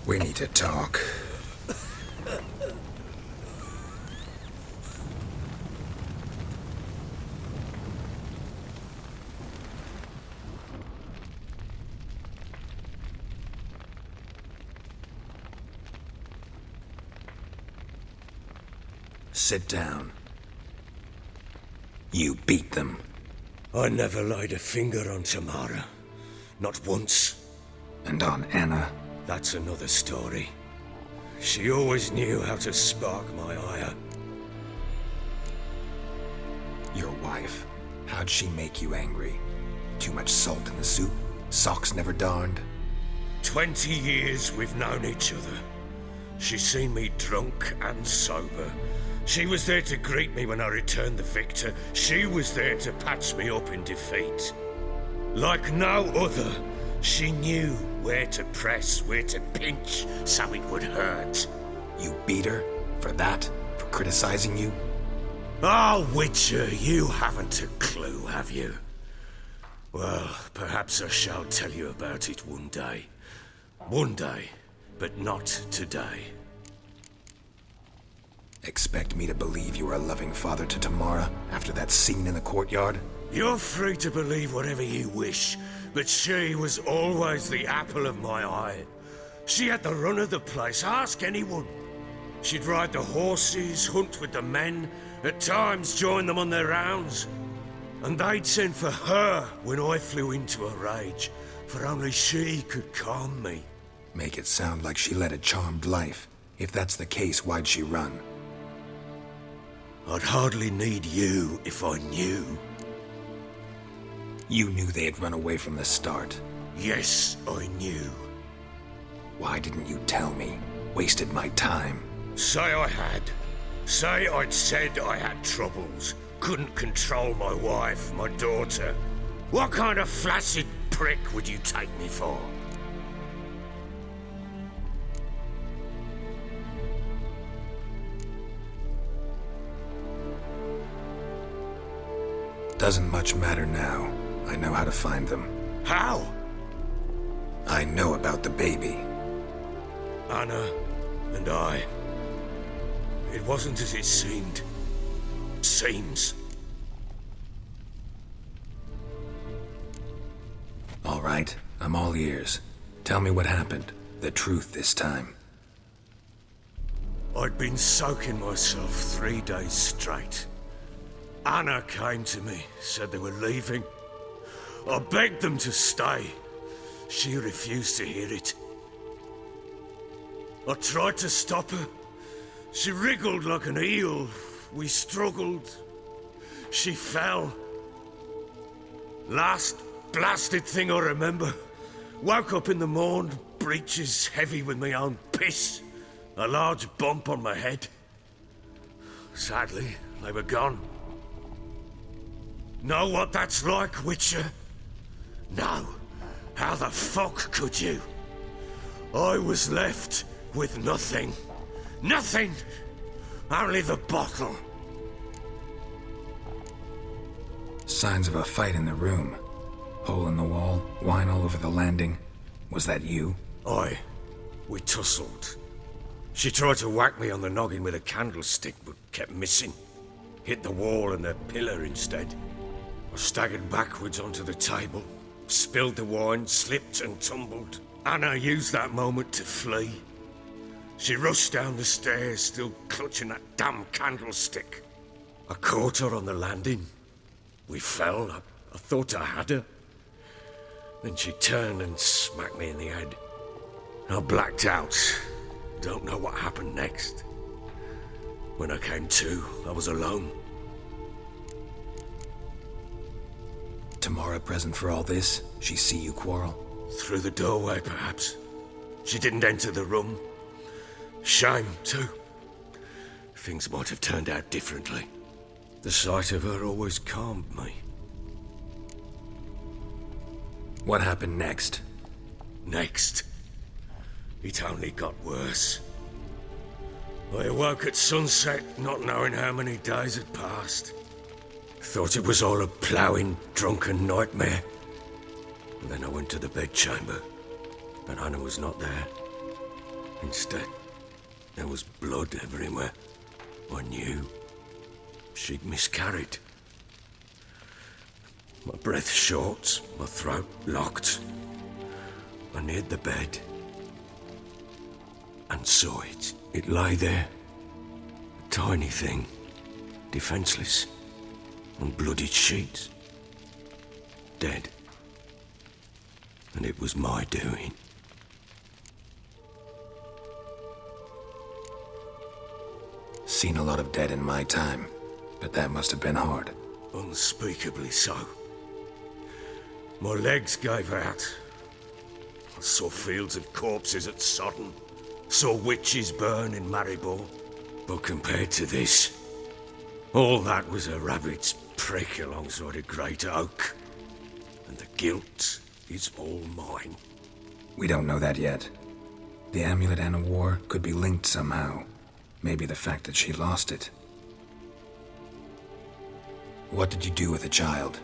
We need to talk. Sit down. You beat them. I never laid a finger on Tamara. Not once. And on Anna? That's another story. She always knew how to spark my ire. Your wife. How'd she make you angry? Too much salt in the soup? Socks never darned? 20 years we've known each other. She's seen me drunk and sober. She was there to greet me when I returned the victor. She was there to patch me up in defeat. Like no other, she knew where to press, where to pinch, so it would hurt. You beat her? For that? For criticizing you? Oh, Witcher, you haven't a clue, have you? Well, perhaps I shall tell you about it one day. One day, but not today. Expect me to believe you were a loving father to Tamara after that scene in the courtyard? You're free to believe whatever you wish, but she was always the apple of my eye. She had the run of the place, ask anyone. She'd ride the horses, hunt with the men, at times join them on their rounds. And they'd send for her when I flew into a rage, for only she could calm me. Make it sound like she led a charmed life. If that's the case, why'd she run? I'd hardly need you if I knew. You knew they had run away from the start. Yes, I knew. Why didn't you tell me? Wasted my time. Say I had. Say I'd said I had troubles. Couldn't control my wife, my daughter. What kind of flaccid prick would you take me for? Doesn't much matter now. I know how to find them. How? I know about the baby. Anna and I. It wasn't as it seemed. Seems. All right, I'm all ears. Tell me what happened. The truth this time. I'd been soaking myself 3 days straight. Anna came to me, said they were leaving. I begged them to stay. She refused to hear it. I tried to stop her. She wriggled like an eel. We struggled. She fell. Last blasted thing I remember. Woke up in the morn, breeches heavy with my own piss. A large bump on my head. Sadly, they were gone. Know what that's like, Witcher? No. How the fuck could you? I was left with nothing. Nothing! Only the bottle. Signs of a fight in the room. Hole in the wall, wine all over the landing. Was that you? Aye. We tussled. She tried to whack me on the noggin with a candlestick, but kept missing. Hit the wall and the pillar instead. I staggered backwards onto the table, spilled the wine, slipped and tumbled. Anna used that moment to flee. She rushed down the stairs, still clutching that damn candlestick. I caught her on the landing. We fell. I thought I had her. Then she turned and smacked me in the head. I blacked out. Don't know what happened next. When I came to, I was alone. Tamara present for all this? She see you quarrel? Through the doorway, perhaps. She didn't enter the room. Shame, too. Things might have turned out differently. The sight of her always calmed me. What happened next? Next? It only got worse. I awoke at sunset, not knowing how many days had passed. Thought it was all a ploughing, drunken nightmare. And then I went to the bedchamber, and Anna was not there. Instead, there was blood everywhere. I knew she'd miscarried. My breath short, my throat locked. I neared the bed and saw it. It lay there, a tiny thing, defenseless, on bloodied sheets, dead. And it was my doing. Seen a lot of dead in my time, but that must have been hard. Unspeakably so. My legs gave out. I saw fields of corpses at Sodden. Saw witches burn in Maribor. But compared to this, all that was a rabbit's prick alongside a great oak. And the guilt is all mine. We don't know that yet. The amulet Anna wore could be linked somehow. Maybe the fact that she lost it. What did you do with the child?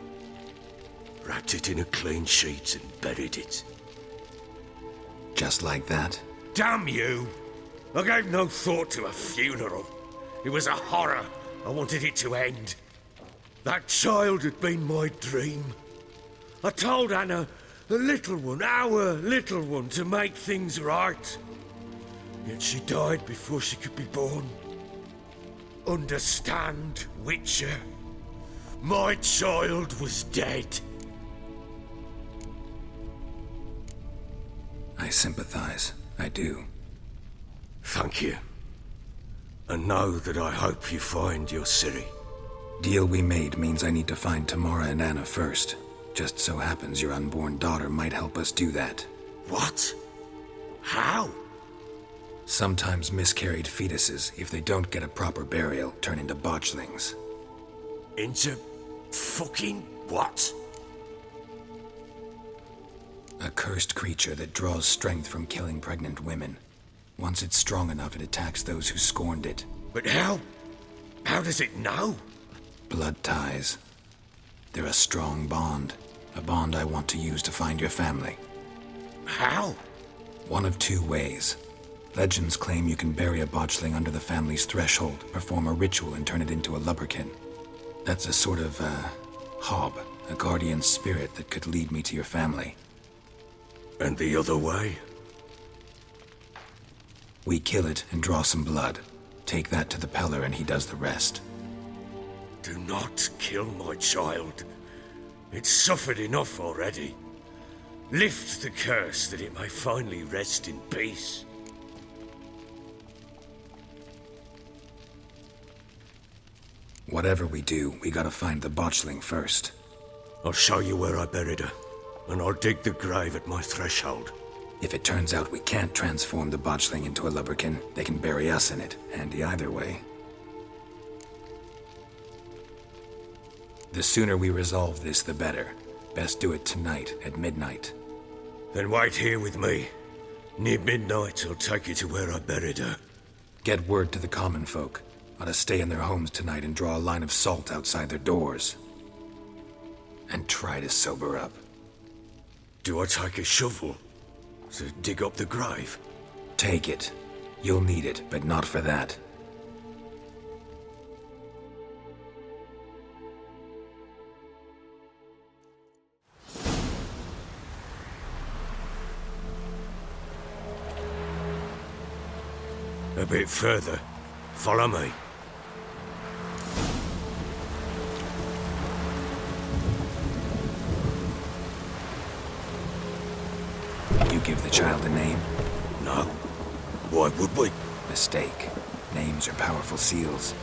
Wrapped it in a clean sheet and buried it. Just like that? Damn you! I gave no thought to a funeral. It was a horror. I wanted it to end. That child had been my dream. I told Anna, the little one, our little one, to make things right. Yet she died before she could be born. Understand, Witcher? My child was dead. I sympathize. I do. Thank you. And know that I hope you find your Ciri. Deal we made means I need to find Tamara and Anna first. Just so happens your unborn daughter might help us do that. What? How? Sometimes miscarried fetuses, if they don't get a proper burial, turn into botchlings. Into fucking what? A cursed creature that draws strength from killing pregnant women. Once it's strong enough, it attacks those who scorned it. But how? How does it know? Blood ties. They're a strong bond. A bond I want to use to find your family. How? One of two ways. Legends claim you can bury a botchling under the family's threshold, perform a ritual, and turn it into a lubberkin. That's a sort of, hob, a guardian spirit that could lead me to your family. And the other way? We kill it and draw some blood. Take that to the Peller and he does the rest. Do not kill my child. It's suffered enough already. Lift the curse that it may finally rest in peace. Whatever we do, we gotta find the botchling first. I'll show you where I buried her, and I'll dig the grave at my threshold. If it turns out we can't transform the botchling into a lubberkin, they can bury us in it. Handy either way. The sooner we resolve this, the better. Best do it tonight at midnight. Then wait here with me. Near midnight, I'll take you to where I buried her. Get word to the common folk. Ought to stay in their homes tonight and draw a line of salt outside their doors. And try to sober up. Do I take a shovel to dig up the grave? Take it. You'll need it, but not for that. A bit further. Follow me. You give the child a name? No. Why would we? Mistake. Names are powerful seals.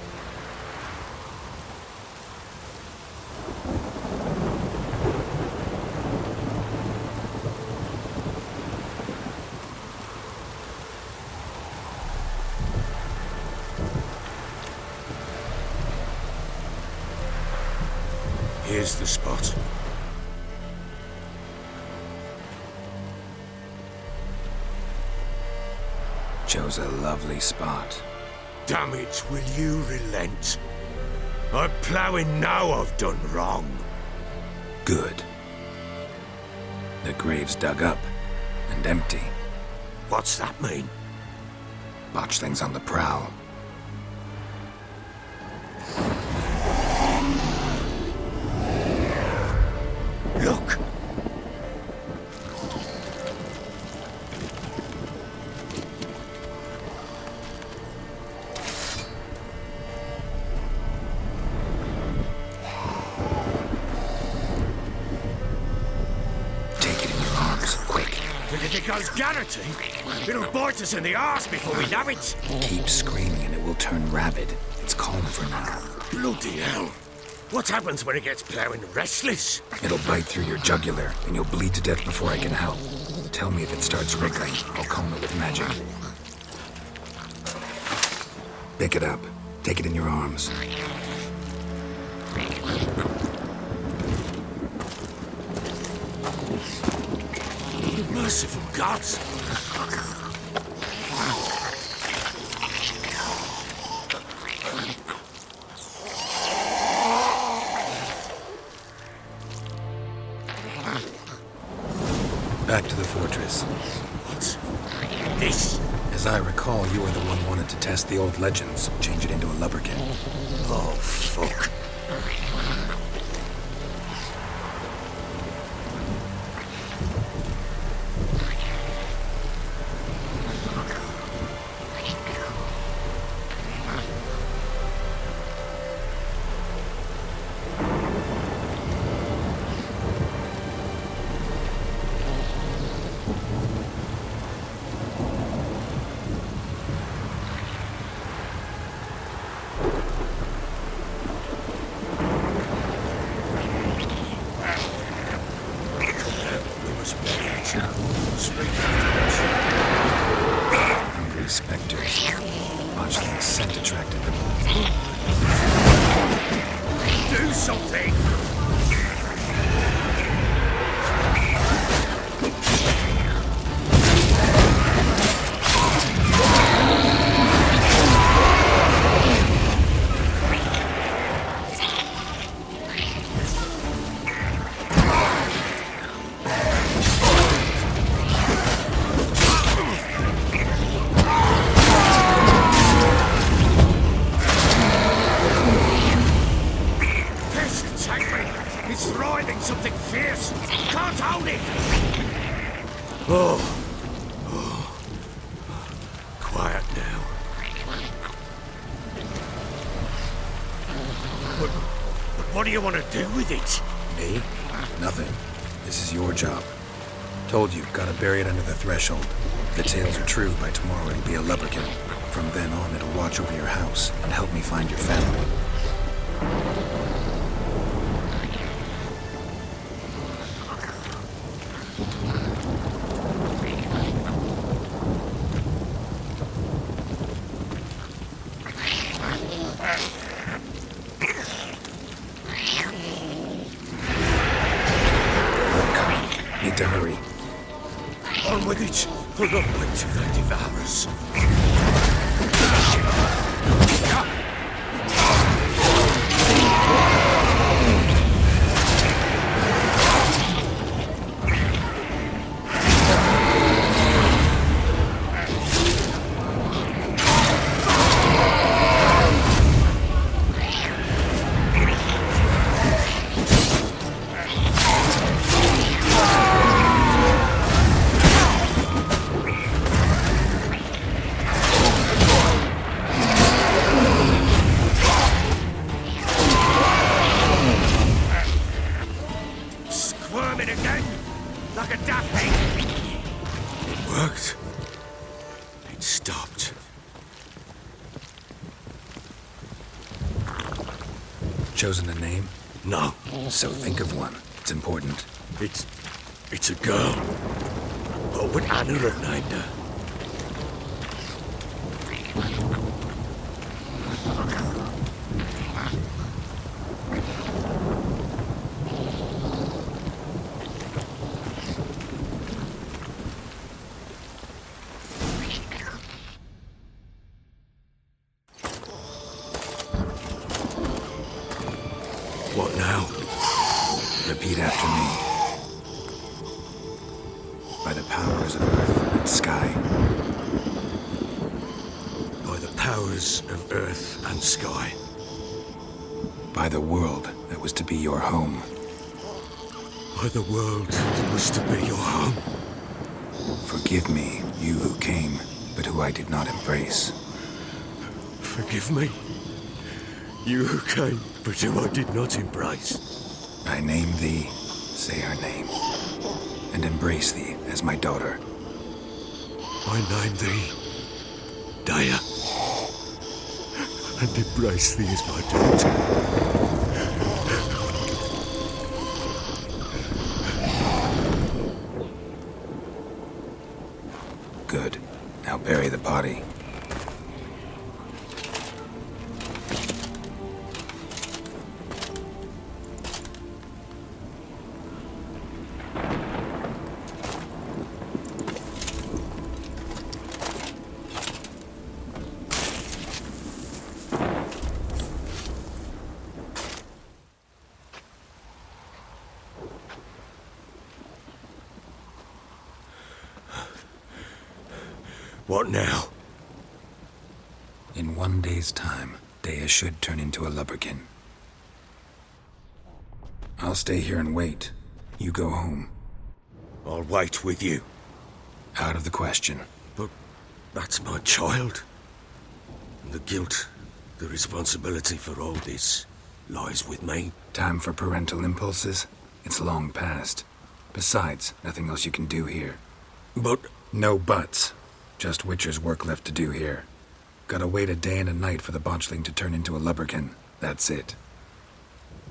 Here's the spot. Chose a lovely spot. Damn it, will you relent? I'm ploughing now I've done wrong. Good. The grave's dug up and empty. What's that mean? Botchlings on the prowl. Look! Take it in your arms, quick. But if it goes garroty, it'll bite us in the arse before we know it. Keep screaming and it will turn rabid. It's calm for now. Bloody hell! What happens when it gets ploughing restless? It'll bite through your jugular, and you'll bleed to death before I can help. Tell me if it starts wriggling. I'll calm it with magic. Pick it up. Take it in your arms. Merciful gods! Back to the fortress. What? This? As I recall, you were the one wanted to test the old legends, change it into a lubberkin. Oh, fuck. Hungry specters. Botchling's scent attracted them. Do something! It's writhing something fierce. Can't hold it. Oh. Quiet now. But what do you want to do with it? Me? Nothing. This is your job. Told you, gotta bury it under the threshold. If the tales are true, by tomorrow it'll be a lubberkin. From then on, it'll watch over your house and help me find your family. Need to hurry. On with it, for the wait till they devour us. Squirming again, like a daft thing. It worked. It stopped. Chosen a name? No, So think of one. It's important. it's a girl. What would Anna have named her? What now? Repeat after me. By the powers of earth and sky. By the powers of earth and sky. By the world that was to be your home. By the world that was to be your home. Forgive me, you who came, but who I did not embrace. Forgive me. You who came, but who I did not embrace. I name thee, say her name, and embrace thee as my daughter. I name thee Dea, and embrace thee as my daughter. Good. Now bury the body. What now? In 1 day's time, Dea should turn into a lubberkin. I'll stay here and wait. You go home. I'll wait with you. Out of the question. But that's my child. And the guilt, the responsibility for all this lies with me. Time for parental impulses? It's long past. Besides, nothing else you can do here. But No buts. Just Witcher's work left to do here. Gotta wait a day and a night for the botchling to turn into a lubberkin. That's it.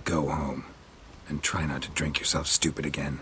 Go home. And try not to drink yourself stupid again.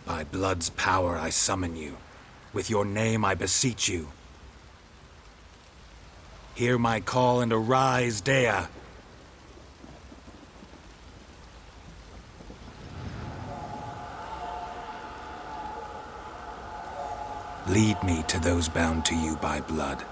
By blood's power I summon you. With your name I beseech you. Hear my call and arise, Dea. Lead me to those bound to you by blood.